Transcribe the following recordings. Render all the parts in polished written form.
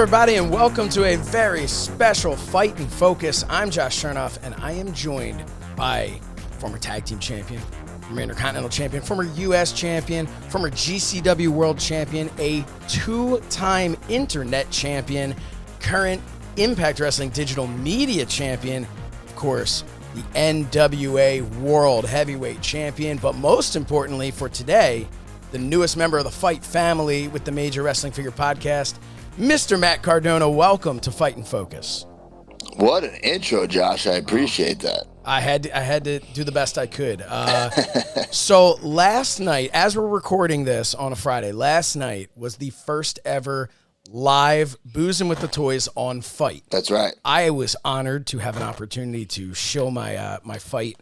everybody, and welcome to a very special Fight and Focus. I'm Josh Shernoff, and I am joined by former tag team champion, former Intercontinental champion, former U.S. champion, former GCW World Champion, a two-time Internet champion, current Impact Wrestling Digital Media champion, of course, the NWA World Heavyweight Champion, but most importantly for today, the newest member of the FITE family with the Major Wrestling Figure Podcast, Mr. Matt Cardona. Welcome to Fight and Focus. What an intro, Josh. I appreciate that. I had to do the best I could. So last night, as we're recording this on a Friday, last night was the first ever live Boozing with the Toys on FITE. That's right. I was honored to have an opportunity to show my my FITE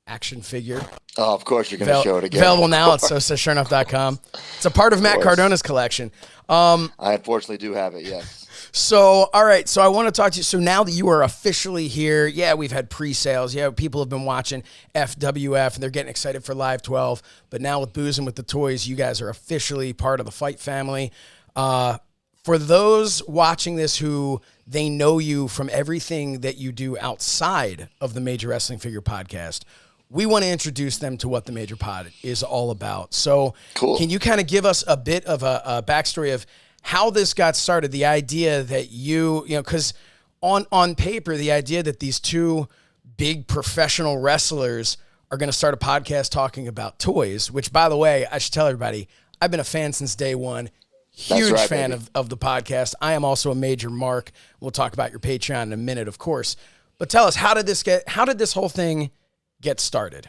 action figure. Oh, of course you're going to show it again. Available now at Shernoff.com. It's a part of Matt Cardona's collection. I unfortunately do have it, yes. So, all right. So I want to talk to you. So now that you are officially here, yeah, we've had pre-sales. Yeah, people have been watching FWF, and they're getting excited for Live 12. But now with Boozing with the Toys, you guys are officially part of the FITE family. For those watching this who they know you from everything that you do outside of the Major Wrestling Figure Podcast, we want to introduce them to what the Major Pod is all about. So cool. Can you kind of give us a bit of a backstory of how this got started? The idea that you know, because on paper, the idea that these two big professional wrestlers are going to start a podcast talking about toys, which, by the way, I should tell everybody, I've been a fan since day one. Huge fan of the podcast. I am also a major mark. We'll talk about your Patreon in a minute, of course. But tell us, how did this whole thing get started?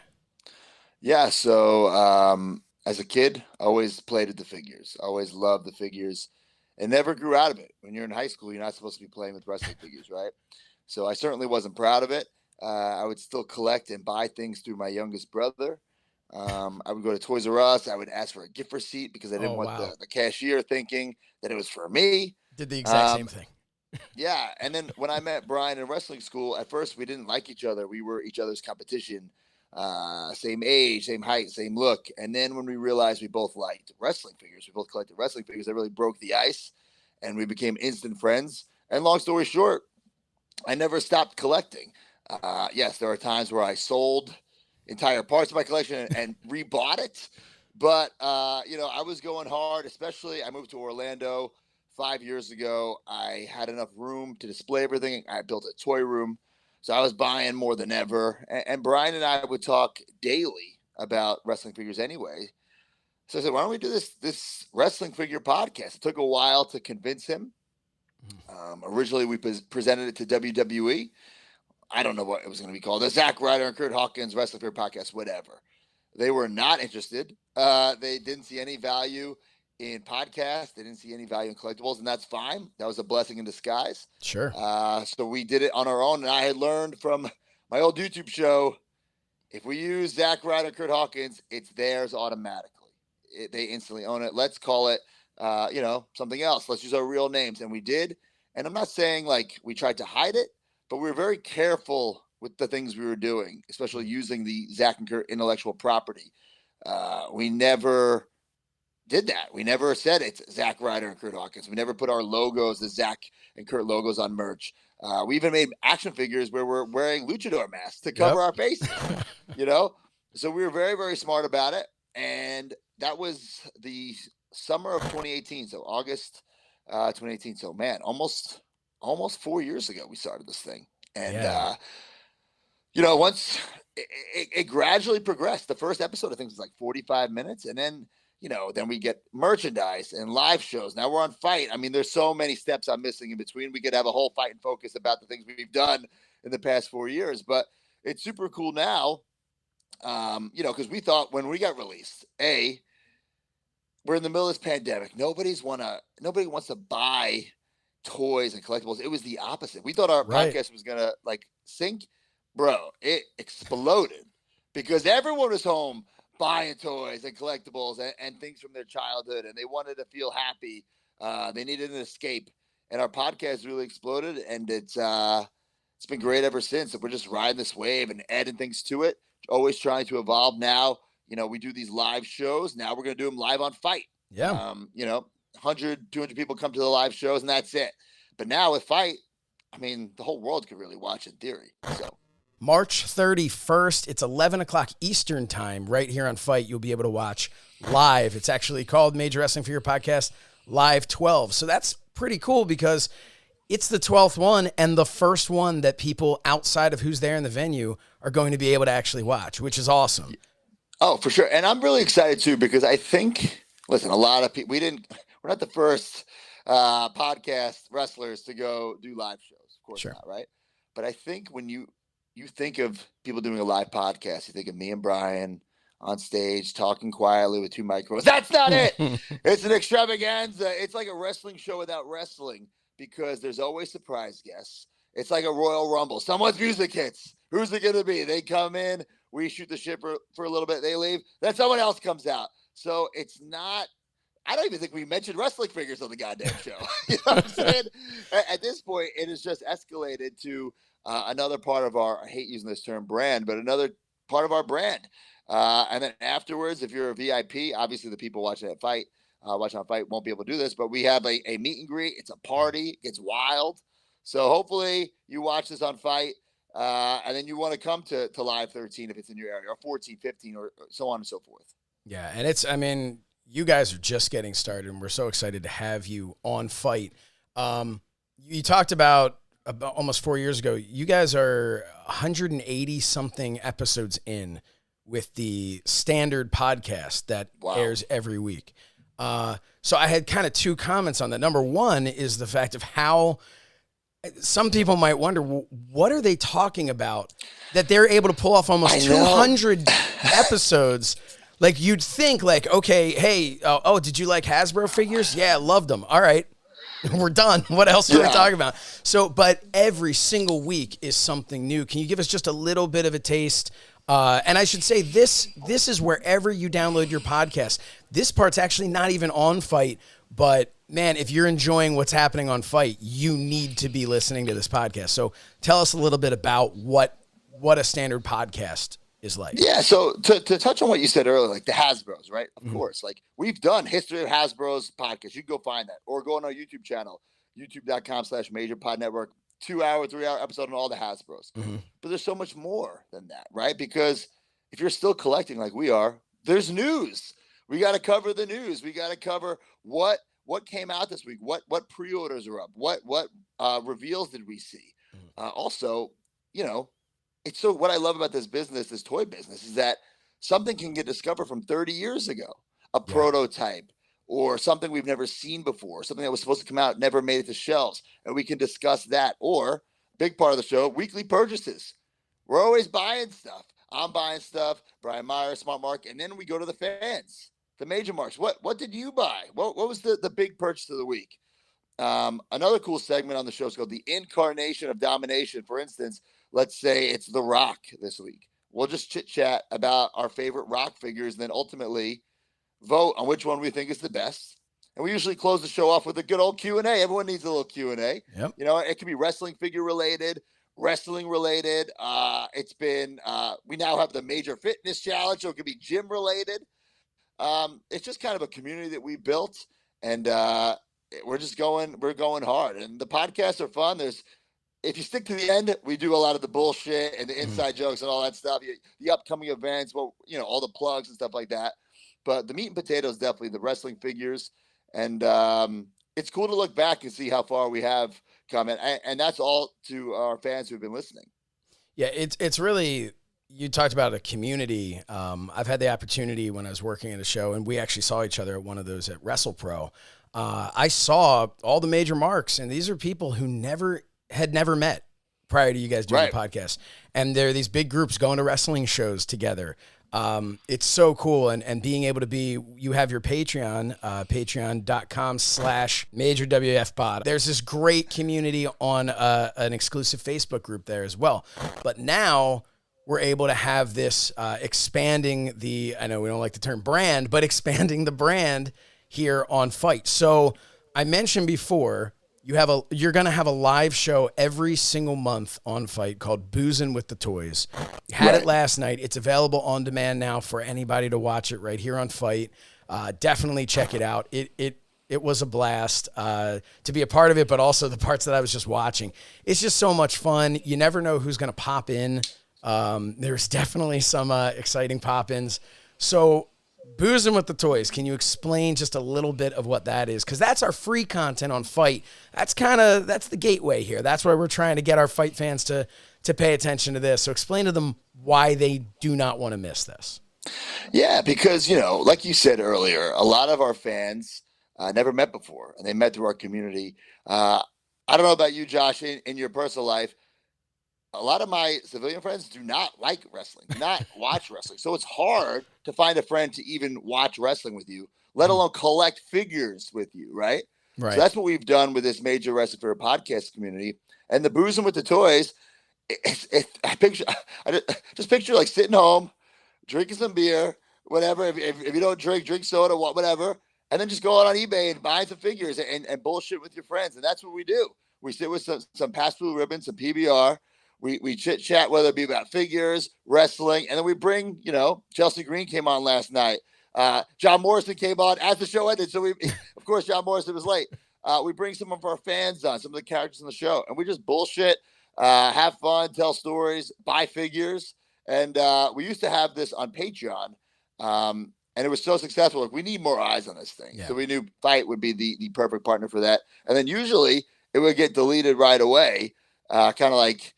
Yeah, so as a kid, I always played with the figures. I always loved the figures and never grew out of it. When you're in high school, you're not supposed to be playing with wrestling figures, right? So I certainly wasn't proud of it. I would still collect and buy things through my youngest brother. I would go to Toys R Us. I would ask for a gift receipt because I didn't want the cashier thinking that it was for me. Did the exact same thing. Yeah. And then when I met Brian in wrestling school, at first we didn't like each other. We were each other's competition, same age, same height, same look. And then when we realized we both liked wrestling figures, we both collected wrestling figures, that really broke the ice and we became instant friends. And long story short, I never stopped collecting. Yes, there are times where I sold entire parts of my collection and rebought it. But, I was going hard, especially I moved to Orlando 5 years ago. I had enough room to display everything. I built a toy room. So I was buying more than ever. And Brian and I would talk daily about wrestling figures anyway. So I said, why don't we do this wrestling figure podcast? It took a while to convince him. Originally, we presented it to WWE. I don't know what it was going to be called. The Zack Ryder and Kurt Hawkins Wrestling Figure Podcast, whatever. They were not interested. They didn't see any value in podcasts. They didn't see any value in collectibles, and that's fine. That was a blessing in disguise. Sure. So we did it on our own, and I had learned from my old YouTube show, if we use Zack Ryder and Kurt Hawkins, it's theirs automatically. They instantly own it. Let's call it, something else. Let's use our real names, and we did. And I'm not saying like we tried to hide it, but we were very careful with the things we were doing, especially using the Zack and Kurt intellectual property. We never did that. We never said it's Zack Ryder and Kurt Hawkins. We never put our logos, the Zack and Kurt logos, on merch. We even made action figures where we're wearing luchador masks to cover our faces, So we were very, very smart about it. And that was the summer of 2018. So August 2018. So, man, almost 4 years ago we started this thing. And, once it gradually progressed, the first episode, I think, was like 45 minutes. And then, then we get merchandise and live shows. Now we're on FITE. I mean, there's so many steps I'm missing in between. We could have a whole Fight and Focus about the things we've done in the past 4 years. But it's super cool now, because we thought when we got released, we're in the middle of this pandemic. Nobody wants to buy toys and collectibles. It was the opposite. We thought our podcast was gonna sink. Bro, it exploded because everyone was home buying toys and collectibles and things from their childhood, and they wanted to feel happy. They needed an escape, and our podcast really exploded, and it's been great ever since. We're just riding this wave and adding things to it, always trying to evolve. Now, we do these live shows. Now we're going to do them live on FITE. Yeah. 100, 200 people come to the live shows, and that's it. But now with FITE, I mean, the whole world could really watch in theory. So March 31st, it's 11 o'clock Eastern time right here on FITE. You'll be able to watch live. It's actually called Major Wrestling for Your Podcast Live 12. So that's pretty cool because it's the 12th one and the first one that people outside of who's there in the venue are going to be able to actually watch, which is awesome. Oh, for sure. And I'm really excited too, because I think, listen, a lot of people, we're not the first podcast wrestlers to go do live shows. Of course Sure. not, right? But I think when you think of people doing a live podcast, you think of me and Brian on stage talking quietly with two microphones. That's not it. It's an extravaganza. It's like a wrestling show without wrestling, because there's always surprise guests. It's like a Royal Rumble. Someone's music hits. Who's it going to be? They come in, we shoot the shit for a little bit, they leave, then someone else comes out. So it's not, I don't even think we mentioned wrestling figures on the goddamn show. You know what I'm saying? At this point, it has just escalated to another part of our, I hate using this term brand, but another part of our brand. And then afterwards, if you're a VIP, obviously the people watching at FITE, watching on FITE won't be able to do this, but we have a meet and greet. It's a party. It gets wild. So hopefully you watch this on FITE, and then you want to come to Live 13 if it's in your area, or 14, 15, or so on and so forth. Yeah, and I mean, you guys are just getting started, and we're so excited to have you on FITE. You talked about almost 4 years ago, you guys are 180-something episodes in with the standard podcast that airs every week. So I had kind of two comments on that. Number one is the fact of how some people might wonder, what are they talking about that they're able to pull off almost 200 episodes? Like, you'd think, like, okay, hey, did you like Hasbro figures? Yeah, loved them. All right, we're done. What else are we talking about? So, but every single week is something new. Can you give us just a little bit of a taste? And I should say, this is wherever you download your podcast. This part's actually not even on FITE, but man, if you're enjoying what's happening on FITE, you need to be listening to this podcast. So tell us a little bit about what a standard podcast is like. Yeah, so to touch on what you said earlier, like the Hasbros, right? Of course, like we've done History of Hasbro's podcast. You can go find that, or go on our YouTube channel, youtube.com/MajorPodNetwork. 2-hour, 3-hour episode on all the Hasbros. But there's so much more than that, right? Because if you're still collecting like we are, there's news. We got to cover the news. We got to cover what came out this week, what pre-orders are up, what reveals did we see. Also, you know, it's so, what I love about this business, this toy business, is that something can get discovered from 30 years ago, a prototype, or something we've never seen before, something that was supposed to come out, never made it to shelves, and we can discuss that. Or, big part of the show, weekly purchases. We're always buying stuff. I'm buying stuff, Brian Meyer, Smart Mark, and then we go to the fans, the major marks. What did you buy? What was the big purchase of the week? Another cool segment on the show is called The Incarnation of Domination. For instance, let's say it's The Rock this week. We'll just chit-chat about our favorite Rock figures, and then ultimately vote on which one we think is the best. And we usually close the show off with a good old Q&A. Everyone needs a little Q&A. Yep. You know, it can be wrestling figure related, wrestling related. It's been, we now have the Major Fitness Challenge, so it could be gym related. It's just kind of a community that we built, and we're going hard. And the podcasts are fun. If you stick to the end, we do a lot of the bullshit and the inside jokes and all that stuff. The upcoming events, well, you know, all the plugs and stuff like that. But the meat and potatoes, definitely the wrestling figures. And it's cool to look back and see how far we have come. And that's all to our fans who've been listening. Yeah, it's really, you talked about a community. I've had the opportunity when I was working at a show, and we actually saw each other at one of those at WrestlePro. I saw all the major marks, and these are people who had never met prior to you guys doing the podcast. And there are these big groups going to wrestling shows together. It's so cool. And being able to you have your Patreon, patreon.com/MajorWFPod. There's this great community on an exclusive Facebook group there as well. But now we're able to have this expanding I know we don't like the term brand, but expanding the brand here on FITE. So I mentioned before, you're going to have a live show every single month on FITE called Boozin' with the Toys. You had it last night. It's available on demand now for anybody to watch it right here on FITE. Definitely check it out. It It was a blast to be a part of it, but also the parts that I was just watching. It's just so much fun. You never know who's going to pop in. There's definitely some exciting pop-ins. So Boozing with the Toys, can you explain just a little bit of what that is? Because that's our free content on FITE. That's the gateway here. That's where we're trying to get our FITE fans to pay attention to this. So explain to them why they do not want to miss this. Yeah, because, like you said earlier, a lot of our fans never met before, and they met through our community. I don't know about you, Josh, in your personal life. A lot of my civilian friends do not like wrestling, do not watch wrestling. So it's hard to find a friend to even watch wrestling with you, let alone collect figures with you, right? Right. So that's what we've done with this Major Wrestling for a podcast community. And the Boozing with the Toys, I just picture like sitting home, drinking some beer, whatever. If you don't drink soda, whatever. And then just go out on eBay and buy some figures and bullshit with your friends. And that's what we do. We sit with some past blue ribbons, some PBR. We chit chat, whether it be about figures, wrestling, and then we bring, Chelsea Green came on last night. John Morrison came on as the show ended. So of course, John Morrison was late. We bring some of our fans on, some of the characters in the show, and we just bullshit, have fun, tell stories, buy figures. And we used to have this on Patreon, and it was so successful. Like, we need more eyes on this thing. Yeah. So we knew FITE would be the perfect partner for that. And then usually it would get deleted right away, kind of like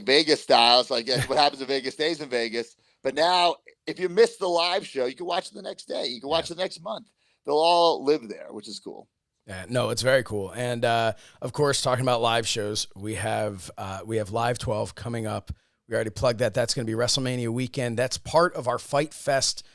Vegas styles, like what happens in Vegas stays in Vegas. But now, if you miss the live show, you can watch it the next day. You can watch it next month. They'll all live there, which is cool. Yeah, no, it's very cool. And of course, talking about live shows, we have Live 12 coming up. We already plugged that. That's going to be WrestleMania weekend. That's part of our Fight Fest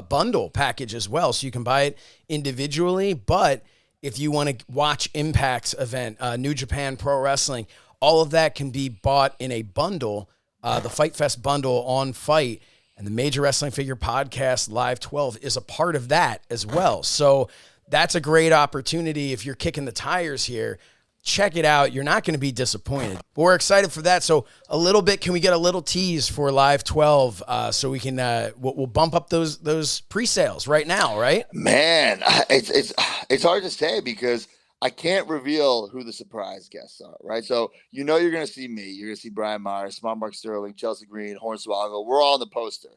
bundle package as well. So you can buy it individually. But if you want to watch Impact's event, New Japan Pro Wrestling, all of that can be bought in a bundle, the Fight Fest bundle on FITE. And the Major Wrestling Figure Podcast Live 12 is a part of that as well. So that's a great opportunity if you're kicking the tires here. Check it out. You're not going to be disappointed. But we're excited for that. So a little bit, can we get a little tease for Live 12 so we can we'll bump up those pre-sales right now, right? Man, it's hard to say because I can't reveal who the surprise guests are, right? So you're going to see me. You're going to see Brian Myers, Smart Mark Sterling, Chelsea Green, Hornswoggle. We're all on the poster.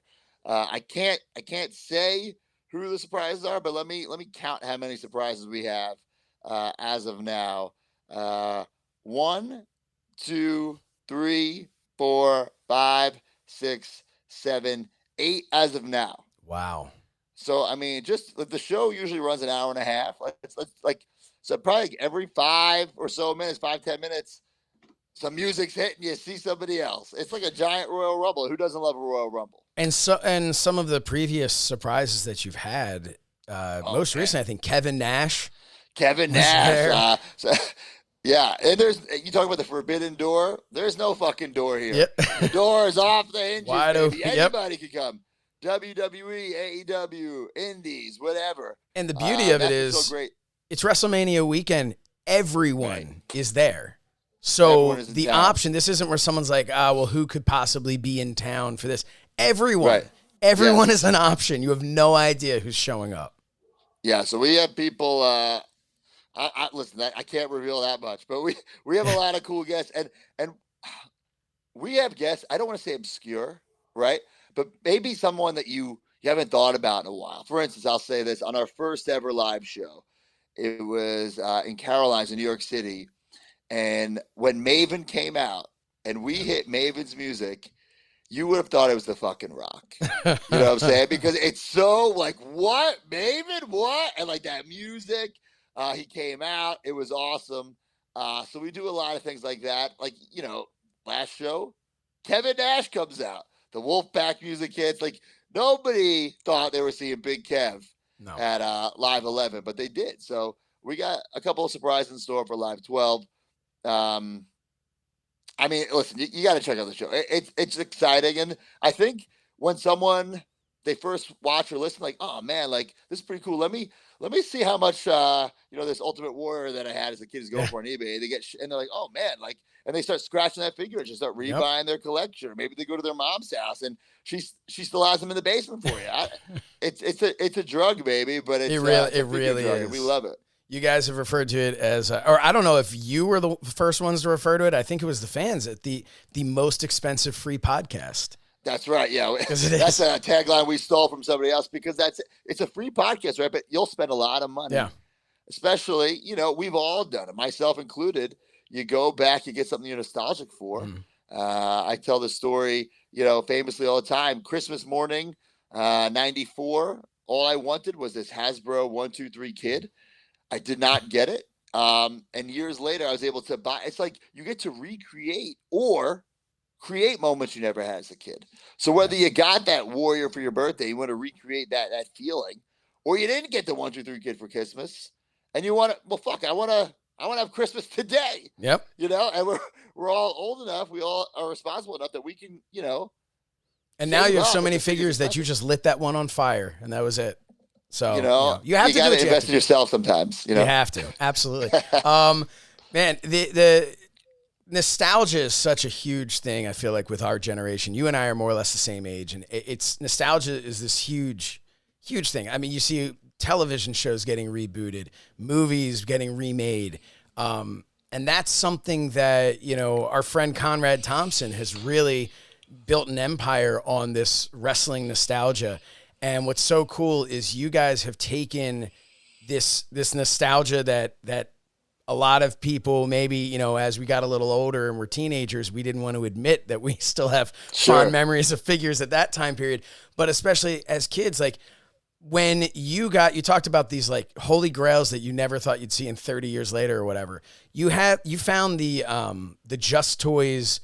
I can't say who the surprises are, but let me count how many surprises we have as of now. 1, 2, 3, 4, 5, 6, 7, 8 as of now. Wow. So I mean, just the show usually runs an hour and a half. So probably every 5 or so minutes, 5-10 minutes, some music's hitting, you see somebody else. It's like a giant Royal Rumble. Who doesn't love a Royal Rumble? And some of the previous surprises that you've had, most recently, I think Kevin Nash. Yeah, and you talk about the forbidden door. There's no fucking door here. Yep. The door is off the hinges. Wide open. Anybody can come. WWE, AEW, Indies, whatever. And the beauty of it is, so great. It's WrestleMania weekend. Everyone is there. So the option, this isn't where someone's like, who could possibly be in town for this? Everyone is an option. You have no idea who's showing up. Yeah, so we have people. Listen, I can't reveal that much, but we have a lot of cool guests, and we have guests. I don't want to say obscure, right? But maybe someone that you haven't thought about in a while. For instance, I'll say this: on our first ever live show, it was in Caroline's in New York City, and when Maven came out and we hit Maven's music, you would have thought it was the fucking Rock. You know what I'm saying? Because it's so like, what, Maven, what, and like that music. He came out. It was awesome. So we do a lot of things like that. Like, last show, Kevin Nash comes out. The Wolfpack music hits. Like, nobody thought they were seeing Big Kev at Live 11, but they did. So we got a couple of surprises in store for Live 12. I mean, listen, you got to check out the show. It's exciting. And I think when they first watch or listen, like, oh, man, like, this is pretty cool. Let me let me see how much, this Ultimate Warrior that I had as a kid is going for on eBay. They get, and they're like, oh man, like, and they start scratching that figure and just start rebuying their collection. Or maybe they go to their mom's house and she still has them in the basement for you. It's a drug, baby, but it's, it really is. And we love it. You guys have referred to it as, or I don't know if you were the first ones to refer to it. I think it was the fans at the most expensive free podcast. That's right. Yeah. That's a tagline we stole from somebody else because it's a free podcast, right? But you'll spend a lot of money. Yeah. Especially, we've all done it, myself included. You go back, you get something you're nostalgic for. I tell the story, famously all the time. Christmas morning, 94. All I wanted was this Hasbro 1-2-3 kid. I did not get it. And years later, I was able to buy. It's like you get to recreate or create moments you never had as a kid. So whether you got that warrior for your birthday, you want to recreate that feeling, or you didn't get the 1-2-3 kid for Christmas, and you want to, well, fuck, I want to have Christmas today. Yep. And we're all old enough. We all are responsible enough that we can, And now you have so many figures that you just lit that one on fire, and that was it. So you have to invest in yourself sometimes. You have to, absolutely. Man, the nostalgia is such a huge thing. I feel like with our generation, you and I are more or less the same age, and it's nostalgia is this huge thing. I mean, you see television shows getting rebooted, movies getting remade, and that's something that our friend Conrad Thompson has really built an empire on, this wrestling nostalgia. And what's so cool is you guys have taken this nostalgia that a lot of people maybe, as we got a little older and we're teenagers, we didn't want to admit that we still have fond memories of figures at that time period. But especially as kids, like when you talked about these like holy grails that you never thought you'd see in 30 years later or whatever. You found the Just Toys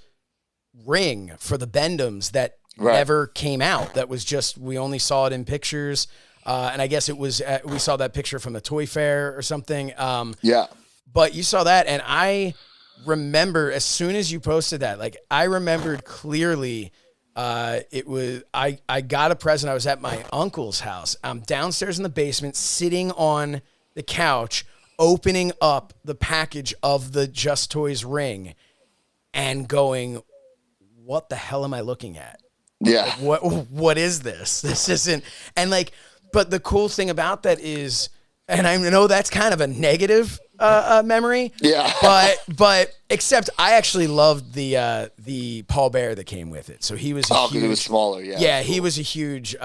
ring for the Bendhams that never came out. That was just, we only saw it in pictures. And I guess it was, we saw that picture from the Toy Fair or something. But you saw that, and I remember as soon as you posted that, like I remembered clearly, it was, I got a present. I was at my uncle's house. I'm downstairs in the basement, sitting on the couch, opening up the package of the Just Toys ring and going, what the hell am I looking at? Yeah. Like, what is this? This isn't, and like, but the cool thing about that is, and I know that's kind of a negative memory. Yeah. But except I actually loved the Paul Bear that came with it. So he was because it was smaller. Yeah. Yeah, he was a huge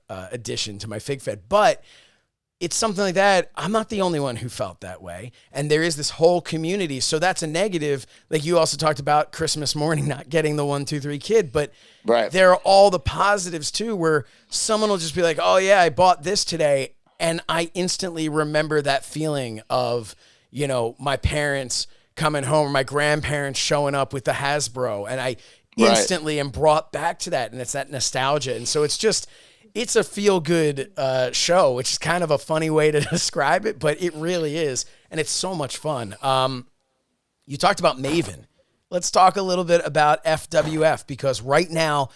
addition to my fig fed. But it's something like that. I'm not the only one who felt that way. And there is this whole community. So that's a negative. Like you also talked about Christmas morning not getting the 1-2-3 kid, but there are all the positives too, where someone will just be like, oh yeah, I bought this today. And I instantly remember that feeling of, my parents coming home, or my grandparents showing up with the Hasbro. And I instantly am brought back to that. And it's that nostalgia. And so it's a feel-good show, which is kind of a funny way to describe it, but it really is. And it's so much fun. You talked about Maven. Let's talk a little bit about FWF, because right now,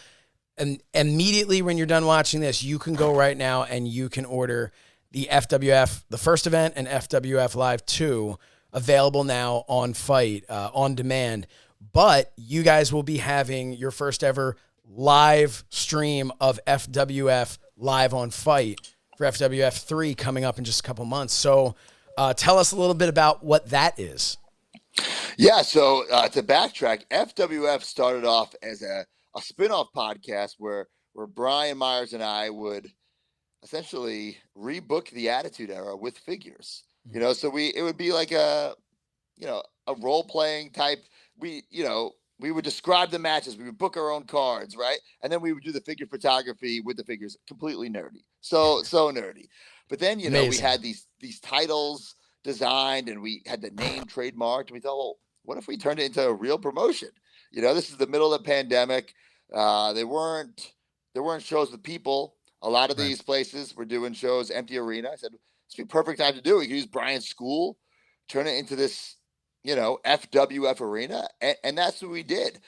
and immediately when you're done watching this, you can go right now and you can order the FWF, the first event, and FWF Live 2, available now on FITE, on demand. But you guys will be having your first ever live stream of FWF live on FITE for FWF 3 coming up in just a couple months. So tell us a little bit about what that is. Yeah, so to backtrack, FWF started off as a spin-off podcast where Brian Myers and I would essentially rebook the Attitude Era with figures. So it would be like a role-playing type. We would describe the matches. We would book our own cards, right? And then we would do the figure photography with the figures. Completely nerdy. So nerdy. But then, we had these titles designed, and we had the name trademarked. And we thought, well, what if we turned it into a real promotion? This is the middle of the pandemic. There weren't shows with people. A lot of these places were doing shows, empty arena. I said, it's be perfect time to do it. We could use Brian's school, turn it into this, FWF arena. And that's what we did.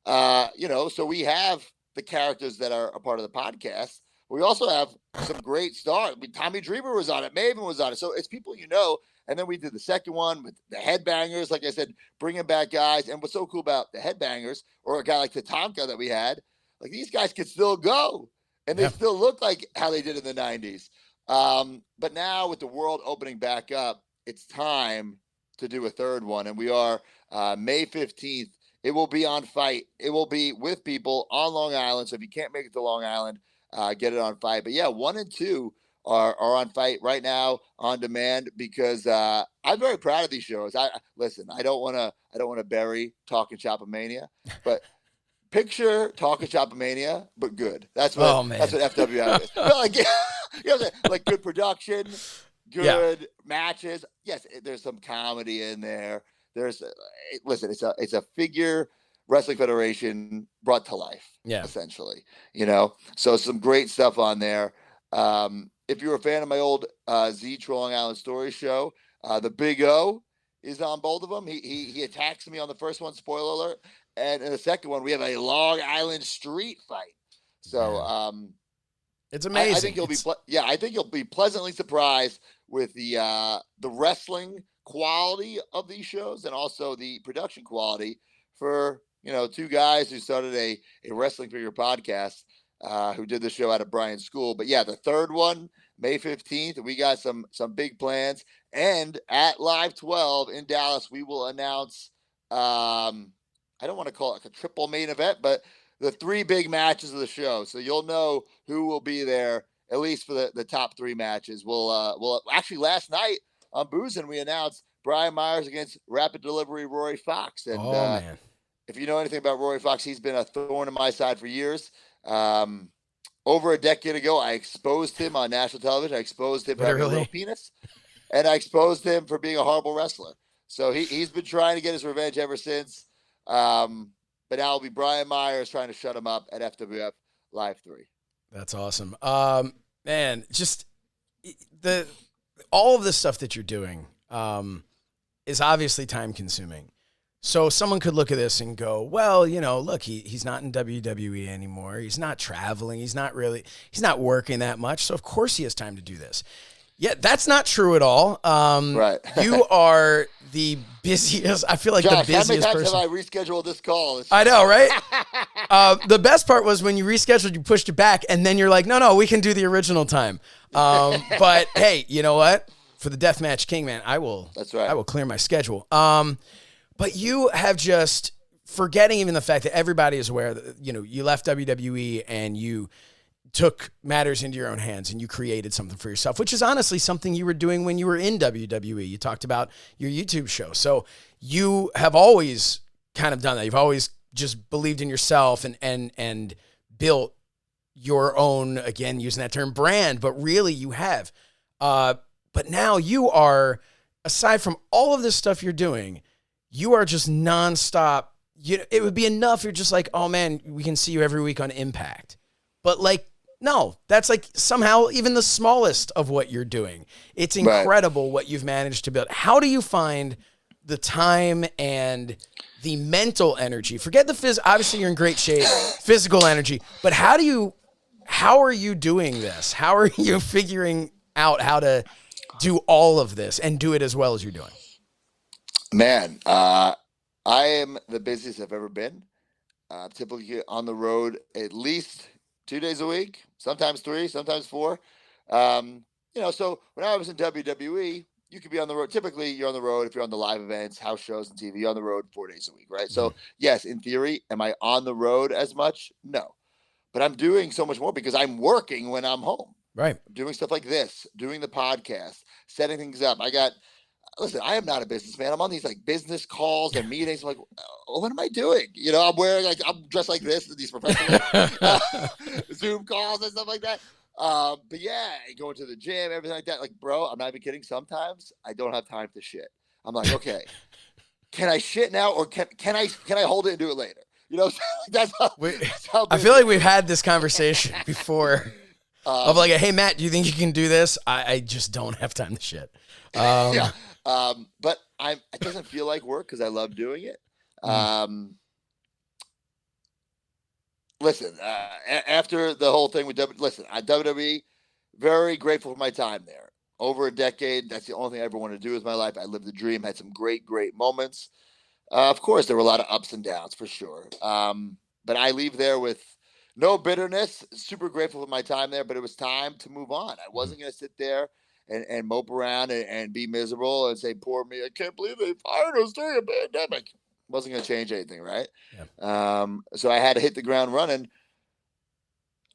So we have the characters that are a part of the podcast, But we also have some great stars. I mean, Tommy Dreamer was on it. Maven was on it. So it's people you know. And then we did the second one with the headbangers. Like I said, bringing back guys. And what's so cool about the headbangers, or a guy like Tatanka that we had, like these guys could still go. And they still look like how they did in the 90s. But now with the world opening back up, it's time to do a third one. And we are May 15th. It will be on FITE. It will be with people on Long Island. So if you can't make it to Long Island, get it on FITE. But yeah, 1 and 2 are on FITE right now on demand, because I'm very proud of these shows. Listen, I don't want to bury Talking Chopomania, but picture Talking Chopomania, but good. That's what FWF is. But like, you know, like good production, good matches. Yes, there's some comedy in there. Listen, it's a figure wrestling federation brought to life, essentially. You know, so some great stuff on there. If you're a fan of my old Z Long Island Story show, the Big O is on both of them. He attacks me on the first one, spoiler alert, and in the second one we have a Long Island street fight. So it's amazing. I think you'll be pleasantly surprised with the wrestling quality of these shows, and also the production quality for, you know, two guys who started a wrestling figure podcast, who did the show out of Bryan's school. But yeah, the third one, May 15th, we got some big plans. And at Live 12 in Dallas, we will announce, I don't want to call it like a triple main event, but the 3 big matches of the show. So you'll know who will be there, at least for the top 3 matches. We'll actually, last night on Boozin', we announced Brian Myers against Rapid Delivery Rory Fox. And man, if you know anything about Rory Fox, he's been a thorn in my side for years. Over a decade ago, I exposed him on national television. I exposed him for having a little penis, and I exposed him for being a horrible wrestler. So he's been trying to get his revenge ever since. But now it'll be Brian Myers trying to shut him up at FWF Live 3. That's awesome. Man, just all of this stuff that you're doing is obviously time consuming. So someone could look at this and go, well, you know, look, he's not in WWE anymore. He's not traveling. He's not working that much. So of course he has time to do this. Yeah, that's not true at all. Right. You are the busiest. I feel like Josh, the busiest person. How many times have I rescheduled this call? I know, right? The best part was when you rescheduled, you pushed it back, and then you're like, no, we can do the original time. But hey, you know what? For the Deathmatch King, man, I will. That's right. I will clear my schedule. But you have just, forgetting even the fact that everybody is aware that, you know, you left WWE and you took matters into your own hands and you created something for yourself, which is honestly something you were doing when you were in WWE. You talked about your YouTube show. So you have always kind of done that. You've always just believed in yourself and built your own, again, using that term, brand, but really you have. But now you are, aside from all of this stuff you're doing, you are just nonstop. It would be enough. You're just like, oh man, we can see you every week on Impact. But like, no, that's like somehow even the smallest of what you're doing. It's incredible what you've managed to build. How do you find the time and the mental energy? Forget the obviously you're in great shape, physical energy, but how are you doing this? How are you figuring out how to do all of this and do it as well as you're doing? Man, I am the busiest I've ever been. Typically on the road at least 2 days a week, sometimes 3, sometimes 4. You know, so when I was in WWE, you could be on the road. Typically, you're on the road if you're on the live events, house shows, and TV. You're on the road 4 days a week, right? Mm-hmm. So yes, in theory, am I on the road as much? No, but I'm doing so much more because I'm working when I'm home. Right, I'm doing stuff like this, doing the podcast, setting things up. Listen, I am not a businessman. I'm on these like business calls and meetings. I'm like, oh, what am I doing? You know, I'm dressed like this in these professional Zoom calls and stuff like that. But yeah, going to the gym, everything like that. Like, bro, I'm not even kidding. Sometimes I don't have time to shit. I'm like, okay, can I shit now or can I hold it and do it later? You know, that's how I feel like we've had this conversation before. Of like, hey, Matt, do you think you can do this? I just don't have time to shit. Yeah. But it doesn't feel like work because I love doing it. listen, after the whole thing with WWE, very grateful for my time there. Over a decade, that's the only thing I ever wanted to do with my life. I lived the dream, had some great, great moments. Of course, there were a lot of ups and downs for sure. But I leave there with no bitterness, super grateful for my time there, but it was time to move on. I wasn't going to sit there and mope around and be miserable and say, poor me, I can't believe they fired us during a pandemic. Wasn't going to change anything, right? Yeah. So I had to hit the ground running.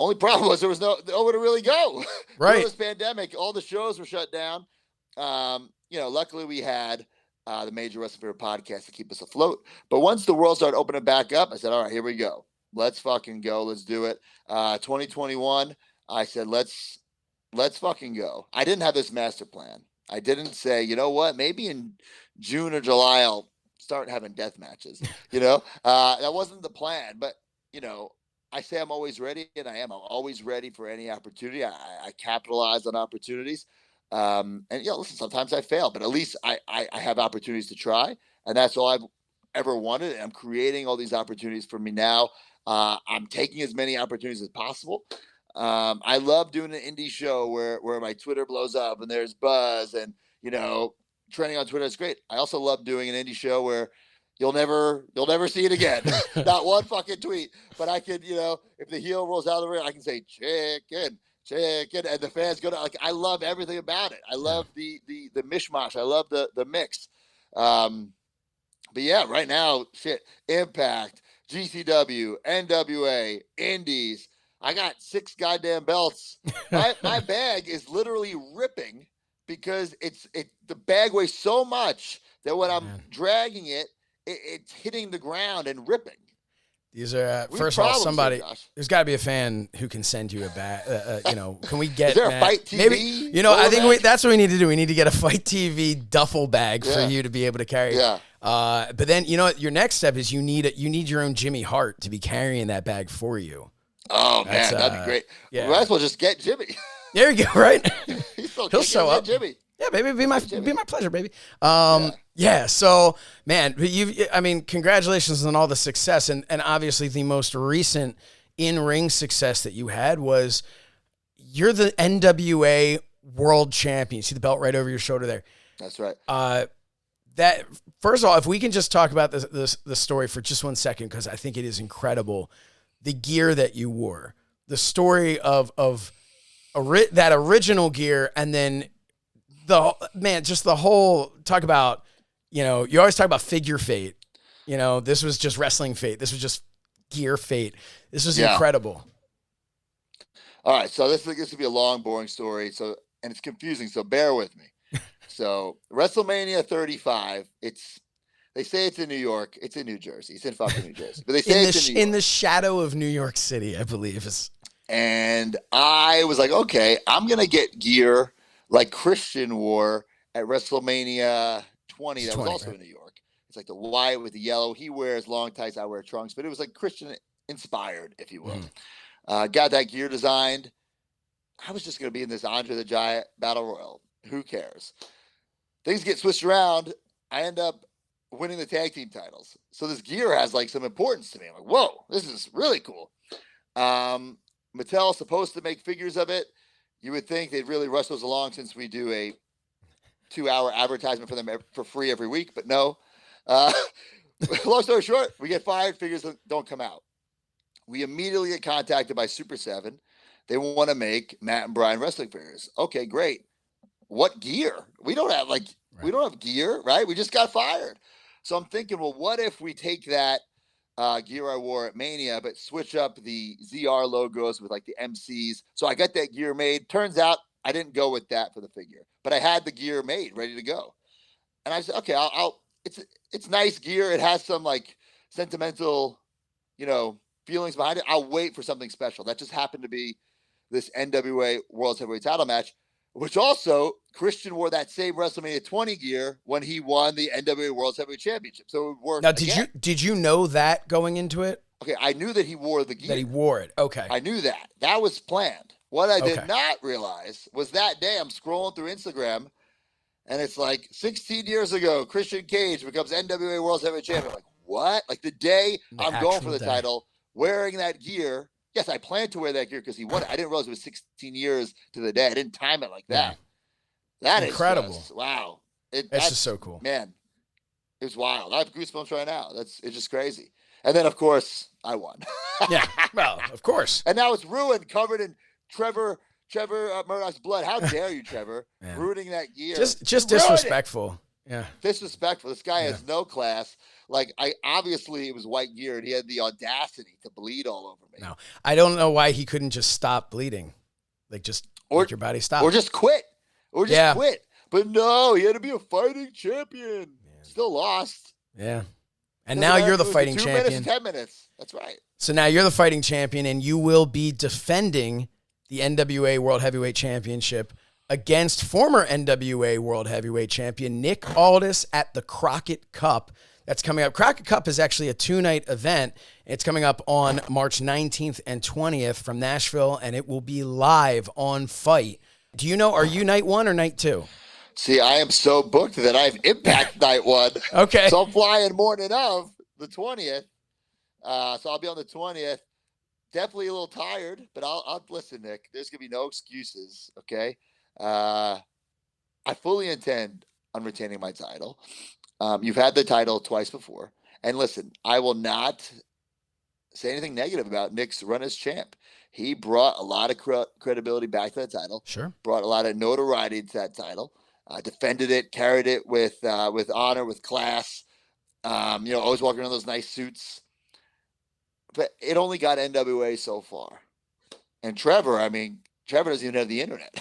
Only problem was there was nowhere to really go. Right. During this pandemic, all the shows were shut down. Luckily we had the Major Wrestling Fever podcast to keep us afloat. But once the world started opening back up, I said, all right, here we go. Let's fucking go. Let's do it. 2021, I said, let's fucking go. I didn't have this master plan. I didn't say, you know what, maybe in June or July, I'll start having death matches. That wasn't the plan. But, I say I'm always ready, and I am. I'm always ready for any opportunity. I capitalize on opportunities. Listen, sometimes I fail, but at least I have opportunities to try. And that's all I've ever wanted. And I'm creating all these opportunities for me now. I'm taking as many opportunities as possible. I love doing an indie show where my Twitter blows up and there's buzz and, trending on Twitter is great. I also love doing an indie show where you'll never see it again. Not one fucking tweet. But I could, if the heel rolls out of the ring, I can say chicken, and the fans go to, like, I love everything about it. I love the mishmash. I love the mix. But yeah, right now, Impact, GCW, NWA, Indies. I got 6 goddamn belts. My bag is literally ripping because the bag weighs so much that when I'm dragging it, it's hitting the ground and ripping. These are first of all, somebody. There's got to be a fan who can send you a bag. Can we get? Is there a FITE TV? Maybe I think that's what we need to do. We need to get a FITE TV duffel bag for you to be able to carry. Yeah. But then your next step is you need your own Jimmy Hart to be carrying that bag for you. Oh man, that'd be great. Yeah. We might as well just get Jimmy. There you go. Right. He'll show up. Jimmy. Yeah, baby, be my pleasure, baby. So man, congratulations on all the success, and obviously the most recent in-ring success that you had was you're the NWA World Champion. See the belt right over your shoulder there. That's right. That first of all, if we can just talk about the story for just 1 second, because I think it is incredible. The gear that you wore, the story of that original gear, and then just the whole talk about, you always talk about figure fate. This was just wrestling fate. This was just gear fate. This was incredible. All right. So this will be a long, boring story. And it's confusing. So bear with me. So WrestleMania 35, they say it's in New York. It's in New Jersey. It's in fucking New Jersey. But they say it's in the shadow of New York City, I believe. And I was like, okay, I'm going to get gear like Christian wore at WrestleMania 20. That was also in New York. It's like the white with the yellow. He wears long tights. I wear trunks. But it was like Christian inspired, if you will. Got that gear designed. I was just going to be in this Andre the Giant Battle Royal. Who cares? Things get switched around. I end up winning the tag team titles. So this gear has like some importance to me. I'm like, whoa, this is really cool. Mattel's supposed to make figures of it. You would think they'd really rush those along since we do a 2-hour advertisement for them for free every week, but no. Long story short, we get fired, figures don't come out. We immediately get contacted by Super 7. They want to make Matt and Brian wrestling figures. Okay, great. What gear? We don't have gear, right? We just got fired. So I'm thinking, well, what if we take that gear I wore at Mania, but switch up the ZR logos with like the MCs. So I got that gear made. Turns out I didn't go with that for the figure, but I had the gear made, ready to go. And I said, okay, it's nice gear. It has some like sentimental, feelings behind it. I'll wait for something special. That just happened to be this NWA World Heavyweight title match, which also Christian wore that same WrestleMania 20 gear when he won the NWA World Heavyweight Championship. So it worked. Now, did you know that going into it? Okay, I knew that he wore the gear. That he wore it. Okay. I knew that. That was planned. What I did not realize was that day I'm scrolling through Instagram, and it's like 16 years ago, Christian Cage becomes NWA World Heavyweight Champion. I'm like, what? Like the day I'm going for the title wearing that gear. Yes, I planned to wear that gear because he won it. I didn't realize it was 16 years to the day. I didn't time it like that. That incredible. Is just, wow. That's just so cool. Man, it was wild. I have goosebumps right now. It's just crazy. And then, of course, I won. Yeah, well, of course. And now it's ruined, covered in Trevor Murdoch's blood. How dare you, Trevor, ruining that gear? Just disrespectful. Yeah, disrespectful. This guy has no class. Like, obviously it was white gear, and he had the audacity to bleed all over me. No, I don't know why he couldn't just stop bleeding, like just make your body stop, or just quit, quit. But no, he had to be a fighting champion. Yeah. Still lost. Yeah, and now you're the fighting champion. 2 minutes, 10 minutes. That's right. So now you're the fighting champion, and you will be defending the NWA World Heavyweight Championship against former NWA World Heavyweight Champion Nick Aldis at the Crockett Cup. That's coming up. Crockett Cup is actually a 2-night event. It's coming up on March 19th and 20th from Nashville, and it will be live on FITE. Do you know, are you night 1 or night 2? See, I am so booked that I have Impact night 1. Okay. So I'm flying morning of the 20th. So I'll be on the 20th. Definitely a little tired, but I'll listen, Nick. There's going to be no excuses, okay? I fully intend on retaining my title. You've had the title twice before. And listen, I will not say anything negative about Nick's run as champ. He brought a lot of credibility back to that title. Sure. Brought a lot of notoriety to that title. Defended it, carried it with honor, with class. Always walking around those nice suits. But it only got NWA so far. And Trevor doesn't even have the internet.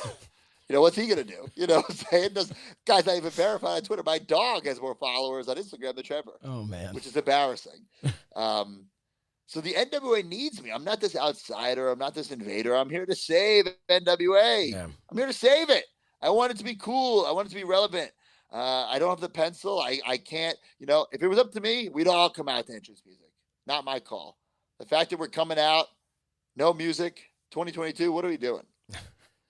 What's he going to do? Guy's not even verified on Twitter. My dog has more followers on Instagram than Trevor. Oh, man. Which is embarrassing. So the NWA needs me. I'm not this outsider. I'm not this invader. I'm here to save NWA. Yeah. I'm here to save it. I want it to be cool. I want it to be relevant. I don't have the pencil. I can't, if it was up to me, we'd all come out to entrance music. Not my call. The fact that we're coming out, no music, 2022, what are we doing?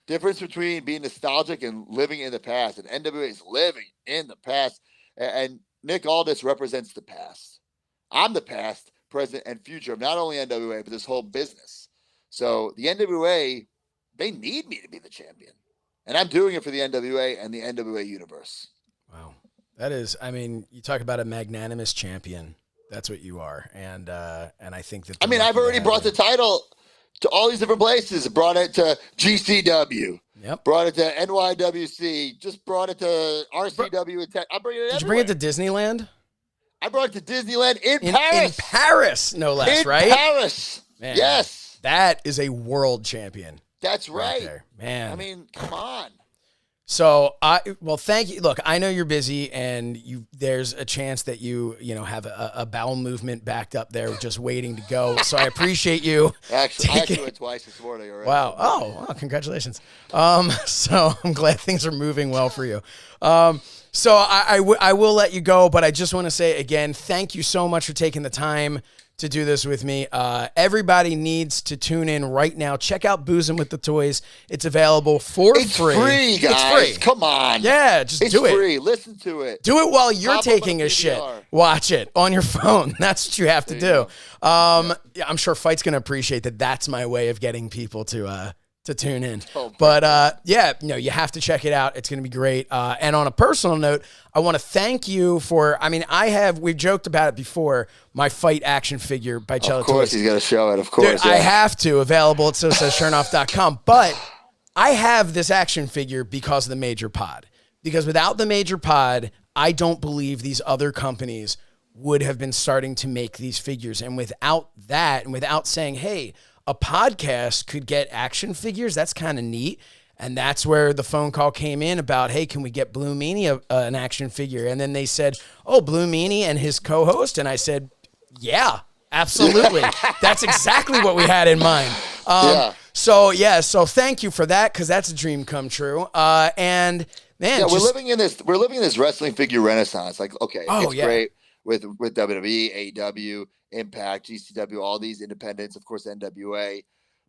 Difference between being nostalgic and living in the past. And NWA is living in the past. And Nick Aldis represents the past. I'm the past, present, and future of not only NWA, but this whole business. So the NWA, they need me to be the champion. And I'm doing it for the NWA and the NWA universe. Wow. That is, you talk about a magnanimous champion. That's what you are. And I think that... I've already brought the title to all these different places. Brought it to GCW. Yep. Brought it to NYWC. Just brought it to RCW. I'm bringing it everywhere. Did you bring it to Disneyland? I brought it to Disneyland in Paris. In Paris, no less, right? In Paris. Man, yes. That is a world champion. That's right. There. Man. Come on. So, thank you. Look, I know you're busy, and there's a chance that you have a bowel movement backed up there just waiting to go. So I appreciate you. Actually, I actually went twice this morning already. Wow. Oh, wow. Congratulations. So I'm glad things are moving well for you. So I will let you go, but I just want to say again, thank you so much for taking the time to do this with me. Everybody needs to tune in right now. Check out Boozing with the Toys. It's available for free. It's free, guys. It's free. Come on. Yeah, just do it. It's free. Listen to it. Do it while you're taking a shit. Watch it on your phone. That's what you have to do. I'm sure FITE's going to appreciate that. That's my way of getting people to tune in. But you have to check it out. It's going to be great. And on a personal note, I want to thank you for, we've joked about it before, my FITE action figure by Cello Toys. Of course he's going to show it, of course. Dude, I have to, available at Shernoff.com. But I have this action figure because of the Major Pod. Because without the Major Pod, I don't believe these other companies would have been starting to make these figures. And without that, and without saying, hey, a podcast could get action figures, that's kind of neat. And that's where the phone call came in about, hey, can we get Blue Meanie an action figure? And then they said, oh, Blue Meanie and his co-host. And I said, yeah, absolutely. That's exactly what we had in mind. So thank you for that, because that's a dream come true. And man, we're living in this wrestling figure renaissance. Like, okay, it's great with WWE, AEW, Impact, GCW, all these independents, of course, NWA,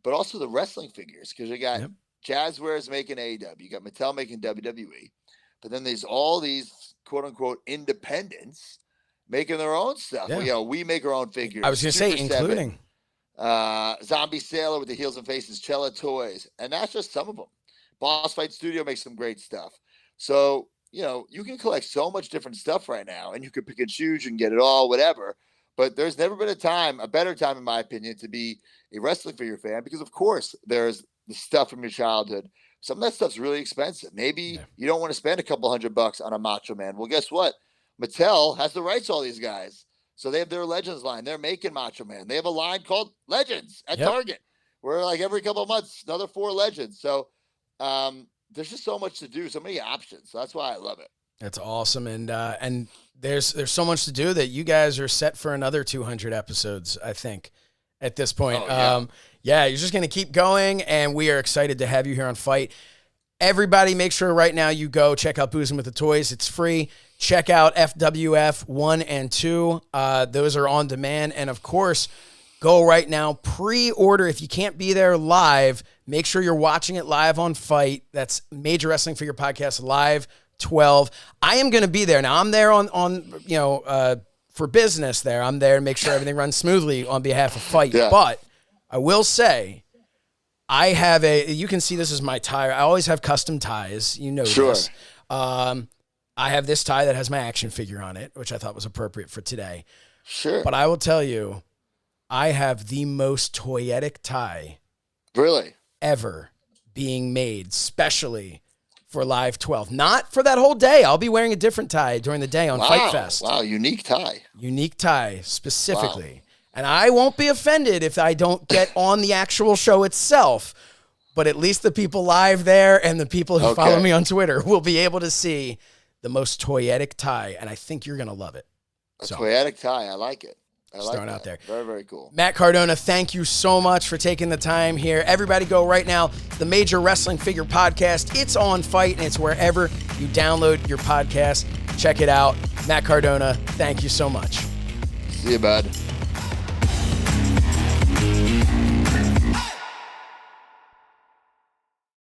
but also the wrestling figures, because you got Jazzwares making AEW, you got Mattel making WWE, but then there's all these quote unquote independents making their own stuff. Yeah. We make our own figures. I was going to say, including Zombie Sailor with the Heels and Faces Cella toys. And that's just some of them. Boss Fight Studio makes some great stuff. So, you can collect so much different stuff right now, and you can pick and choose, you can get it all, whatever. But there's never been a better time, in my opinion, to be a wrestling figure fan, because of course there's the stuff from your childhood. Some of that stuff's really expensive. Maybe you don't want to spend a couple $100 on a Macho Man. Well, guess what? Mattel has the rights to all these guys. So they have their Legends line. They're making Macho Man. They have a line called Legends at Target, where like every couple of months, another 4 Legends. So there's just so much to do, so many options. So that's why I love it. That's awesome. And there's so much to do that you guys are set for another 200 episodes, I think, at this point. You're just going to keep going, and we are excited to have you here on FITE. Everybody, make sure right now you go check out Boozing with the Toys. It's free. Check out FWF 1 and 2. Those are on demand. And, of course, go right now. Pre-order. If you can't be there live, make sure you're watching it live on FITE. That's Major Wrestling Figure Podcast Live 12. I am going to be there. Now, I'm there for business there. I'm there to make sure everything runs smoothly on behalf of FITE. Yeah. But I will say, I have you can see this is my tie. I always have custom ties. You know this. I have this tie that has my action figure on it, which I thought was appropriate for today. Sure. But I will tell you, I have the most toyetic tie ever being made, especially for Live 12. Not for that whole day. I'll be wearing a different tie during the day on Fight Fest. Wow, unique tie. Unique tie, specifically. Wow. And I won't be offended if I don't get on the actual show itself, but at least the people live there and the people who follow me on Twitter will be able to see the most toyetic tie, and I think you're going to love it. Toyetic tie, I like it. Throwing out there. Very, very cool. Matt Cardona, thank you so much for taking the time here. Everybody go right now to the Major Wrestling Figure Podcast. It's on FITE, and it's wherever you download your podcast. Check it out. Matt Cardona, thank you so much. See you, bud.